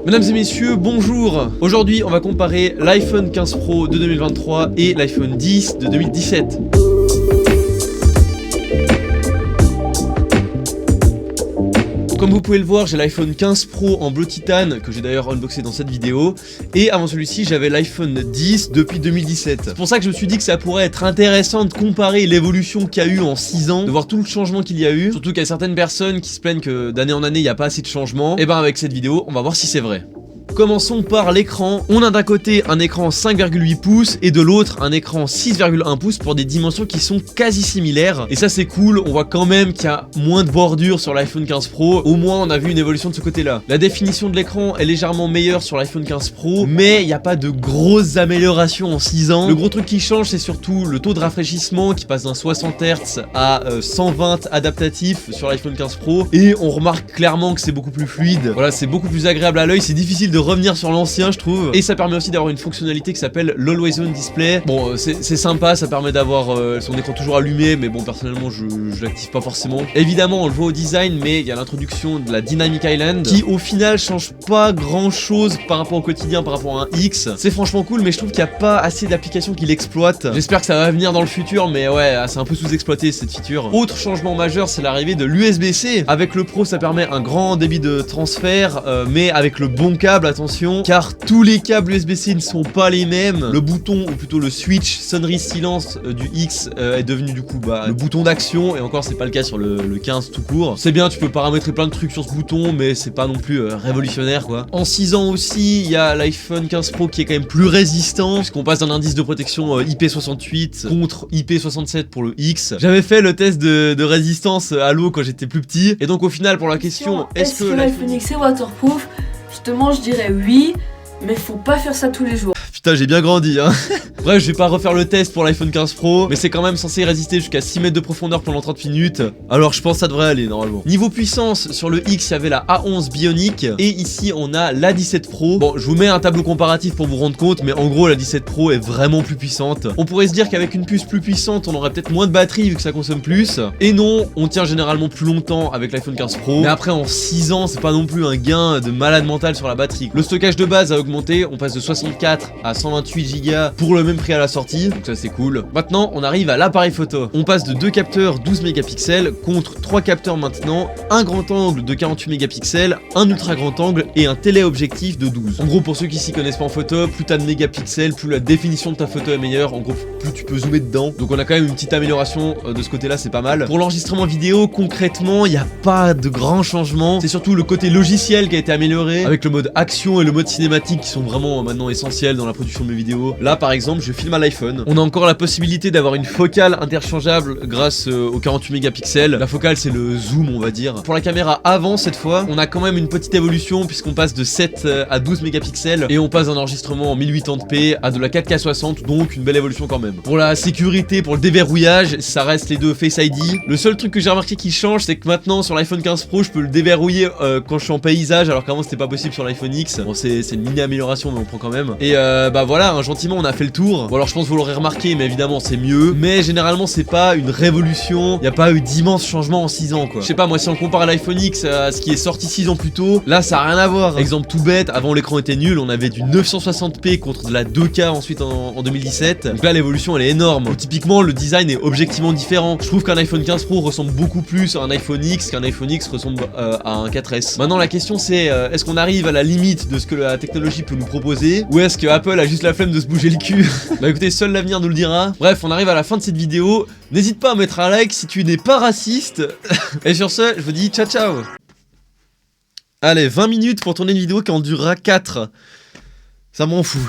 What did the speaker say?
Mesdames et messieurs, bonjour. Aujourd'hui, on va comparer l'iPhone 15 Pro de 2023 et l'iPhone 10 de 2017. Comme vous pouvez le voir, j'ai l'iPhone 15 Pro en bleu titane, que j'ai d'ailleurs unboxé dans cette vidéo, et avant celui-ci, j'avais l'iPhone 10 depuis 2017. C'est pour ça que je me suis dit que ça pourrait être intéressant de comparer l'évolution qu'il y a eu en 6 ans, de voir tout le changement qu'il y a eu, surtout qu'il y a certaines personnes qui se plaignent que d'année en année, il n'y a pas assez de changements. Et ben avec cette vidéo, on va voir si c'est vrai. Commençons par l'écran. On a d'un côté un écran 5,8 pouces et de l'autre un écran 6,1 pouces pour des dimensions qui sont quasi similaires. Et ça c'est cool, on voit quand même qu'il y a moins de bordure sur l'iPhone 15 Pro. Au moins on a vu une évolution de ce côté-là. La définition de l'écran est légèrement meilleure sur l'iPhone 15 Pro, mais il n'y a pas de grosses améliorations en 6 ans. Le gros truc qui change c'est surtout le taux de rafraîchissement qui passe d'un 60 Hz à 120 adaptatif sur l'iPhone 15 Pro. Et on remarque clairement que c'est beaucoup plus fluide. Voilà, c'est beaucoup plus agréable à l'œil, c'est difficile de revenir sur l'ancien je trouve, et ça permet aussi d'avoir une fonctionnalité qui s'appelle l'Always On Display. Bon c'est sympa, ça permet d'avoir son écran toujours allumé, mais bon personnellement je l'active pas forcément. Évidemment on le voit au design, mais il y a l'introduction de la Dynamic Island qui au final change pas grand chose par rapport au quotidien, par rapport à un X. C'est franchement cool, mais je trouve qu'il n'y a pas assez d'applications qui l'exploitent. J'espère que ça va venir dans le futur, mais ouais c'est un peu sous-exploité cette feature. Autre changement majeur, c'est l'arrivée de l'USB-C. Avec le Pro ça permet un grand débit de transfert, mais avec le bon câble, attention, car tous les câbles USB-C ne sont pas les mêmes. Le bouton, ou plutôt le switch sonnerie silence du X est devenu du coup le bouton d'action, et encore c'est pas le cas sur le 15 tout court. C'est bien, tu peux paramétrer plein de trucs sur ce bouton, mais c'est pas non plus révolutionnaire quoi. En 6 ans aussi, il y a l'iPhone 15 Pro qui est quand même plus résistant, puisqu'on passe d'un indice de protection IP68 contre IP67 pour le X. J'avais fait le test de résistance à l'eau quand j'étais plus petit, et donc au final pour la question est-ce que l'iPhone X est waterproof? Justement je dirais oui, mais faut pas faire ça tous les jours. Putain j'ai bien grandi hein. Bref, je vais pas refaire le test pour l'iPhone 15 Pro, mais c'est quand même censé résister jusqu'à 6 mètres de profondeur pendant 30 minutes. Alors je pense que ça devrait aller normalement. Niveau puissance, sur le X il y avait la A11 Bionic, et ici on a la 17 Pro. Bon je vous mets un tableau comparatif pour vous rendre compte, mais en gros la 17 Pro est vraiment plus puissante. On pourrait se dire qu'avec une puce plus puissante on aurait peut-être moins de batterie vu que ça consomme plus. Et non, on tient généralement plus longtemps avec l'iPhone 15 Pro. Mais après en 6 ans c'est pas non plus un gain de malade mental sur la batterie. Le stockage de base a augmenté, on passe de 64 à 128 Go pour le même prix à la sortie, donc ça c'est cool. Maintenant on arrive à l'appareil photo. On passe de 2 capteurs 12 mégapixels contre 3 capteurs maintenant, un grand angle de 48 mégapixels, un ultra grand angle et un téléobjectif de 12. En gros pour ceux qui s'y connaissent pas en photo, plus t'as de mégapixels, plus la définition de ta photo est meilleure, en gros plus tu peux zoomer dedans. Donc on a quand même une petite amélioration de ce côté là, c'est pas mal. Pour l'enregistrement vidéo, concrètement il n'y a pas de grands changements, c'est surtout le côté logiciel qui a été amélioré, avec le mode action et le mode cinématique qui sont vraiment maintenant essentiels dans la production de mes vidéos. Là par exemple je filme à l'iPhone. On a encore la possibilité d'avoir une focale interchangeable grâce aux 48 mégapixels. La focale c'est le zoom on va dire. Pour la caméra avant cette fois, on a quand même une petite évolution puisqu'on passe de 7 à 12 mégapixels et on passe d'un enregistrement en 1080p à de la 4K 60, donc une belle évolution quand même. Pour la sécurité, pour le déverrouillage, ça reste les deux Face ID. Le seul truc que j'ai remarqué qui change, c'est que maintenant sur l'iPhone 15 Pro je peux le déverrouiller quand je suis en paysage, alors qu'avant c'était pas possible sur l'iPhone X. Bon c'est une mini amélioration mais on prend quand même. Et bah voilà, hein, gentiment on a fait le tour. Bon alors je pense que vous l'aurez remarqué, mais évidemment c'est mieux, mais généralement c'est pas une révolution, il n'y a pas eu d'immenses changements en 6 ans quoi. Je sais pas, moi si on compare l'iPhone X à ce qui est sorti 6 ans plus tôt, là ça a rien à voir. Exemple tout bête, avant l'écran était nul, on avait du 960p contre de la 2K ensuite en 2017, donc là l'évolution elle est énorme. Donc, typiquement le design est objectivement différent. Je trouve qu'un iPhone 15 Pro ressemble beaucoup plus à un iPhone X qu'un iPhone X ressemble à un 4S. Maintenant la question c'est est-ce qu'on arrive à la limite de ce que la technologie peut nous proposer, ou est-ce que Apple a juste la flemme de se bouger le cul? Bah écoutez, seul l'avenir nous le dira. Bref, on arrive à la fin de cette vidéo. N'hésite pas à mettre un like si tu n'es pas raciste. Et sur ce, je vous dis ciao ciao. Allez, 20 minutes pour tourner une vidéo qui en durera 4. Ça m'en fout.